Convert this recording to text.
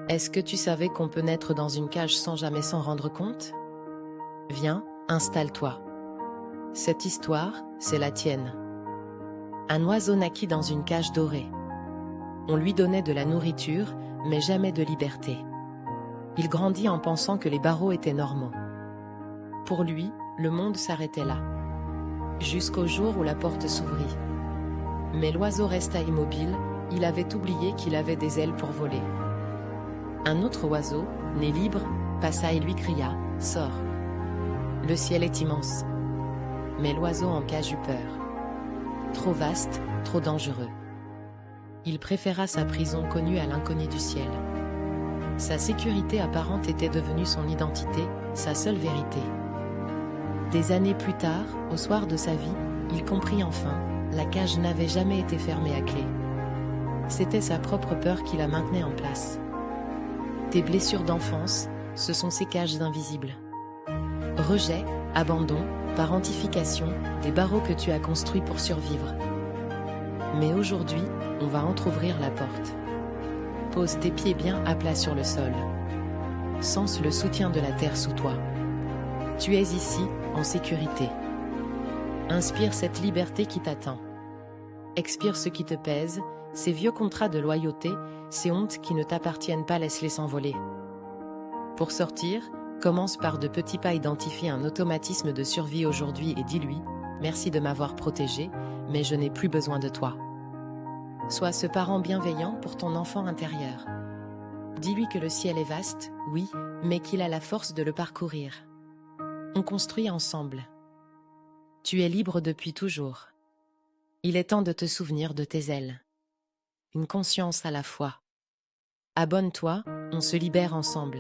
Est-ce que tu savais qu'on peut naître dans une cage sans jamais s'en rendre compte? Viens, installe-toi. Cette histoire, c'est la tienne. Un oiseau naquit dans une cage dorée. On lui donnait de la nourriture, mais jamais de liberté. Il grandit en pensant que les barreaux étaient normaux. Pour lui, le monde s'arrêtait là. Jusqu'au jour où la porte s'ouvrit. Mais l'oiseau resta immobile, il avait oublié qu'il avait des ailes pour voler. Un autre oiseau, né libre, passa et lui cria « Sors !» Le ciel est immense. Mais l'oiseau en cage eut peur. Trop vaste, trop dangereux. Il préféra sa prison connue à l'inconnu du ciel. Sa sécurité apparente était devenue son identité, sa seule vérité. Des années plus tard, au soir de sa vie, il comprit enfin, la cage n'avait jamais été fermée à clé. C'était sa propre peur qui la maintenait en place. Tes blessures d'enfance, ce sont ces cages invisibles. Rejet, abandon, parentification, des barreaux que tu as construits pour survivre. Mais aujourd'hui, on va entrouvrir la porte. Pose tes pieds bien à plat sur le sol. Sens le soutien de la terre sous toi. Tu es ici, en sécurité. Inspire cette liberté qui t'attend. Expire ce qui te pèse, ces vieux contrats de loyauté, ces hontes qui ne t'appartiennent pas, laisse-les s'envoler. Pour sortir, commence par de petits pas, identifie un automatisme de survie aujourd'hui et dis-lui « Merci de m'avoir protégé, mais je n'ai plus besoin de toi ». Sois ce parent bienveillant pour ton enfant intérieur. Dis-lui que le ciel est vaste, oui, mais qu'il a la force de le parcourir. On construit ensemble. Tu es libre depuis toujours. Il est temps de te souvenir de tes ailes. Une conscience à la fois. Abonne-toi, on se libère ensemble.